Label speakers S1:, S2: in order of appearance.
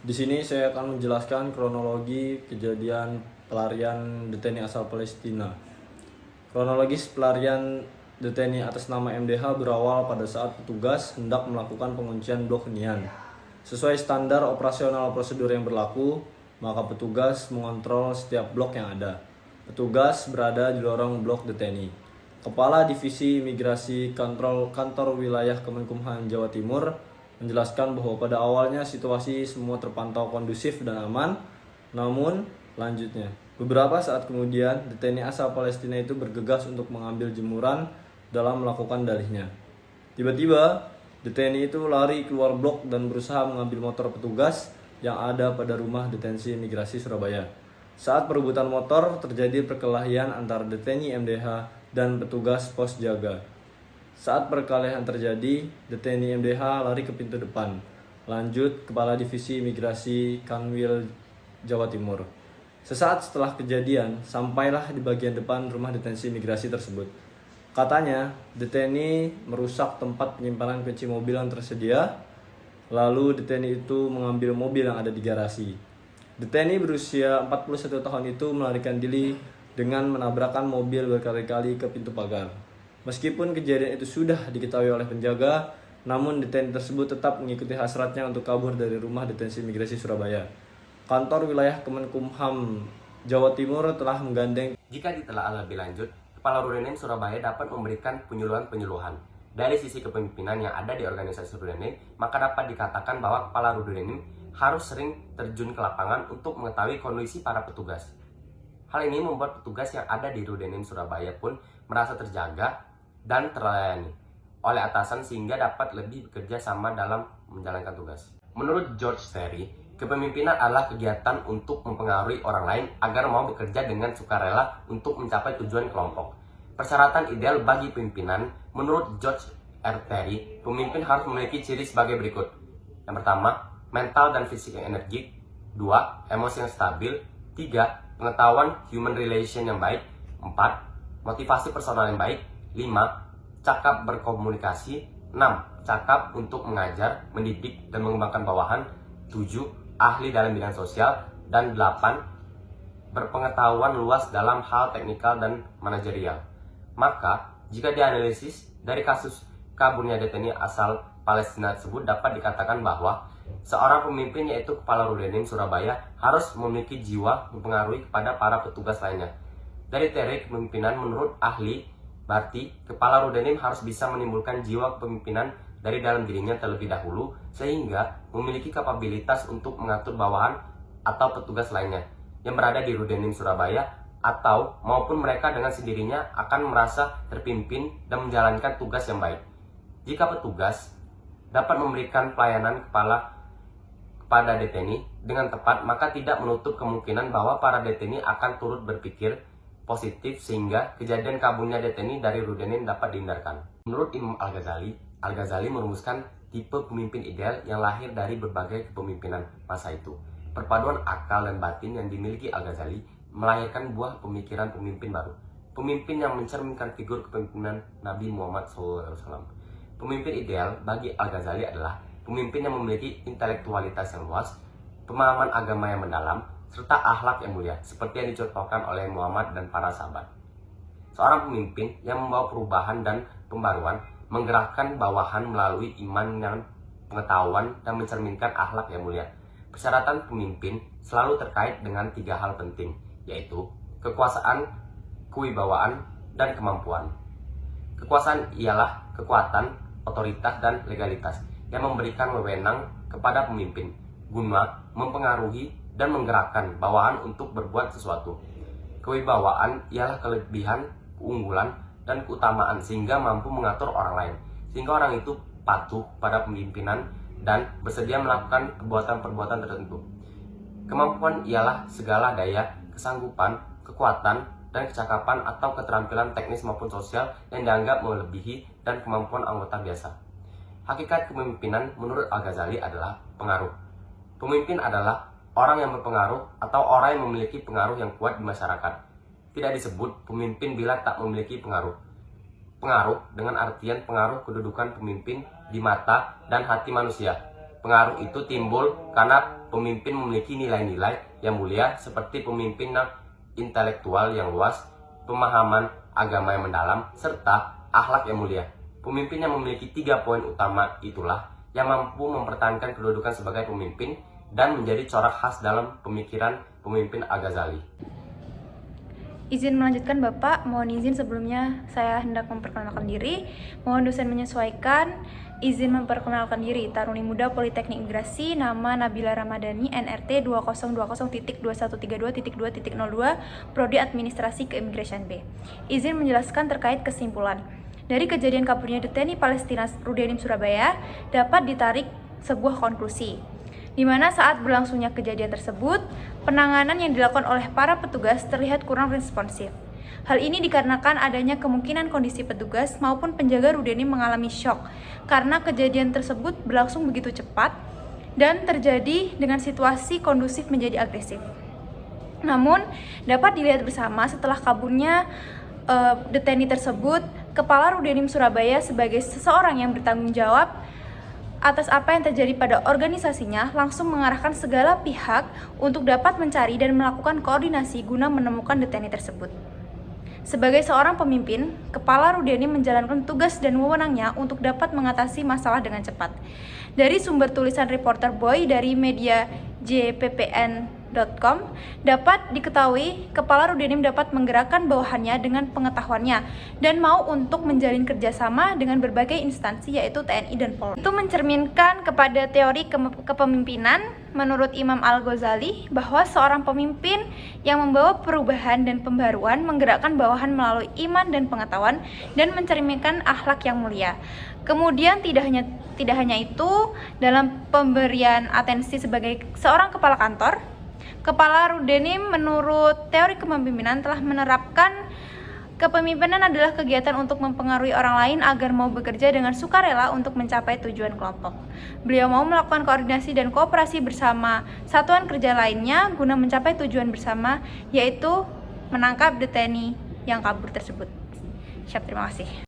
S1: Di sini saya akan menjelaskan kronologi kejadian pelarian deteni asal Palestina. Kronologis pelarian deteni atas nama MDH berawal pada saat petugas hendak melakukan penguncian blok hunian. Sesuai standar operasional prosedur yang berlaku, maka petugas mengontrol setiap blok yang ada. Petugas berada di lorong blok deteni. Kepala Divisi Imigrasi Kantor Wilayah Kemenkumham Jawa Timur menjelaskan bahwa pada awalnya situasi semua terpantau kondusif dan aman, namun lanjutnya beberapa saat kemudian deteni asal Palestina itu bergegas untuk mengambil jemuran dalam melakukan dalihnya. Tiba-tiba deteni itu lari keluar blok dan berusaha mengambil motor petugas yang ada pada rumah detensi imigrasi Surabaya. Saat perebutan motor, terjadi perkelahian antara deteni MDH dan petugas pos jaga. Saat perkelahian terjadi, deteni MDH lari ke pintu depan. Lanjut, Kepala Divisi Imigrasi Kanwil Jawa Timur. Sesaat setelah kejadian, sampailah di bagian depan rumah detensi imigrasi tersebut. Katanya, deteni merusak tempat penyimpanan kunci mobil yang tersedia. Lalu deteni itu mengambil mobil yang ada di garasi. Deteni berusia 41 tahun itu melarikan diri dengan menabrakkan mobil berkali-kali ke pintu pagar. Meskipun kejadian itu sudah diketahui oleh penjaga, namun deteni tersebut tetap mengikuti hasratnya untuk kabur dari rumah detensi imigrasi Surabaya. Kantor wilayah Kemenkumham Jawa Timur telah menggandeng.
S2: Jika ditelaah lebih lanjut, Kepala Rudenim Surabaya dapat memberikan penyuluhan-penyuluhan. Dari sisi kepemimpinan yang ada di organisasi Rudenim, maka dapat dikatakan bahwa Kepala Rudenim harus sering terjun ke lapangan untuk mengetahui kondisi para petugas. Hal ini membuat petugas yang ada di Rudenim Surabaya pun merasa terjaga dan terlayani oleh atasan sehingga dapat lebih bekerja sama dalam menjalankan tugas. Menurut George Terry, kepemimpinan adalah kegiatan untuk mempengaruhi orang lain agar mau bekerja dengan sukarela untuk mencapai tujuan kelompok. Persyaratan ideal bagi pimpinan, menurut George R. Terry, pemimpin harus memiliki ciri sebagai berikut. Yang pertama, mental dan fisik yang energik. 2. Emosi yang stabil. 3. Pengetahuan human relation yang baik. 4. Motivasi personal yang baik. 5. Cakap berkomunikasi. 6. Cakap untuk mengajar, mendidik, dan mengembangkan bawahan. 7. Ahli dalam bidang sosial. Dan 8. Berpengetahuan luas dalam hal teknikal dan manajerial. Maka, jika dianalisis dari kasus kaburnya deteni asal Palestina tersebut, dapat dikatakan bahwa seorang pemimpin yaitu Kepala Rudenim Surabaya harus memiliki jiwa mempengaruhi kepada para petugas lainnya. Dari teori kepemimpinan menurut ahli, berarti Kepala Rudenim harus bisa menimbulkan jiwa kepemimpinan dari dalam dirinya terlebih dahulu sehingga memiliki kapabilitas untuk mengatur bawahan atau petugas lainnya yang berada di Rudenim Surabaya atau maupun mereka dengan sendirinya akan merasa terpimpin dan menjalankan tugas yang baik. Jika petugas dapat memberikan pelayanan kepada deteni dengan tepat, maka tidak menutup kemungkinan bahwa para deteni akan turut berpikir positif sehingga kejadian kaburnya deteni dari Rudenim dapat dihindarkan. Menurut Imam Al-Ghazali, Al-Ghazali merumuskan tipe pemimpin ideal yang lahir dari berbagai kepemimpinan masa itu. Perpaduan akal dan batin yang dimiliki Al-Ghazali melahirkan buah pemikiran pemimpin baru. Pemimpin yang mencerminkan figur kepemimpinan Nabi Muhammad SAW. Pemimpin ideal bagi Al-Ghazali adalah pemimpin yang memiliki intelektualitas yang luas, pemahaman agama yang mendalam, serta akhlak yang mulia, seperti yang dicontohkan oleh Muhammad dan para sahabat. Seorang pemimpin yang membawa perubahan dan pembaruan, menggerakkan bawahan melalui iman dan pengetahuan, dan mencerminkan akhlak yang mulia. Persyaratan pemimpin selalu terkait dengan 3 hal penting, yaitu kekuasaan, kewibawaan, dan kemampuan. Kekuasaan ialah kekuatan, otoritas, dan legalitas yang memberikan wewenang kepada pemimpin guna mempengaruhi dan menggerakkan bawahan untuk berbuat sesuatu. Kewibawaan ialah kelebihan, keunggulan, dan keutamaan sehingga mampu mengatur orang lain, sehingga orang itu patuh pada pemimpinan dan bersedia melakukan perbuatan-perbuatan tertentu. Kemampuan ialah segala daya, kesanggupan, kekuatan, dan kecakapan atau keterampilan teknis maupun sosial yang dianggap melebihi dan kemampuan anggota biasa. Hakikat kepemimpinan menurut Al-Ghazali adalah pengaruh. Pemimpin adalah orang yang berpengaruh atau orang yang memiliki pengaruh yang kuat di masyarakat. Tidak disebut pemimpin bila tak memiliki pengaruh. Pengaruh dengan artian pengaruh kedudukan pemimpin di mata dan hati manusia. Pengaruh itu timbul karena pemimpin memiliki nilai-nilai yang mulia seperti pemimpin intelektual yang luas, pemahaman agama yang mendalam, serta akhlak yang mulia. Pemimpin yang memiliki 3 poin utama itulah yang mampu mempertahankan kedudukan sebagai pemimpin dan menjadi corak khas dalam pemikiran pemimpin Al-Ghazali.
S3: Izin melanjutkan Bapak, mohon izin sebelumnya saya hendak memperkenalkan diri. Mohon dosen menyesuaikan. Izin memperkenalkan diri, Taruni Muda Politeknik Imigrasi, nama Nabila Ramadhani, NRT 2020.2132.2.02, Prodi Administrasi Keimigrasian B. Izin menjelaskan terkait kesimpulan. Dari kejadian kaburnya DTNI Palestina Rudenim Surabaya, dapat ditarik sebuah konklusi, di mana saat berlangsungnya kejadian tersebut, penanganan yang dilakukan oleh para petugas terlihat kurang responsif. Hal ini dikarenakan adanya kemungkinan kondisi petugas maupun penjaga Rudenim mengalami syok karena kejadian tersebut berlangsung begitu cepat dan terjadi dengan situasi kondusif menjadi agresif. Namun, dapat dilihat bersama setelah kaburnya DTNI tersebut, Kepala Rudenim Surabaya sebagai seseorang yang bertanggung jawab atas apa yang terjadi pada organisasinya langsung mengarahkan segala pihak untuk dapat mencari dan melakukan koordinasi guna menemukan DTNI tersebut. Sebagai seorang pemimpin, Kepala Rudenim menjalankan tugas dan wewenangnya untuk dapat mengatasi masalah dengan cepat. Dari sumber tulisan reporter Boy dari media jppn.com dapat diketahui Kepala Rudenim dapat menggerakkan bawahannya dengan pengetahuannya dan mau untuk menjalin kerjasama dengan berbagai instansi yaitu TNI dan Polri. Itu mencerminkan kepada teori kepemimpinan menurut Imam Al-Ghazali bahwa seorang pemimpin yang membawa perubahan dan pembaruan menggerakkan bawahan melalui iman dan pengetahuan dan mencerminkan akhlak yang mulia. Kemudian tidak hanya itu, dalam pemberian atensi sebagai seorang kepala kantor, Kepala Rudenim menurut teori kepemimpinan telah menerapkan kepemimpinan adalah kegiatan untuk mempengaruhi orang lain agar mau bekerja dengan sukarela untuk mencapai tujuan kelompok. Beliau mau melakukan koordinasi dan kooperasi bersama satuan kerja lainnya guna mencapai tujuan bersama, yaitu menangkap DTNI yang kabur tersebut. Siap, terima kasih.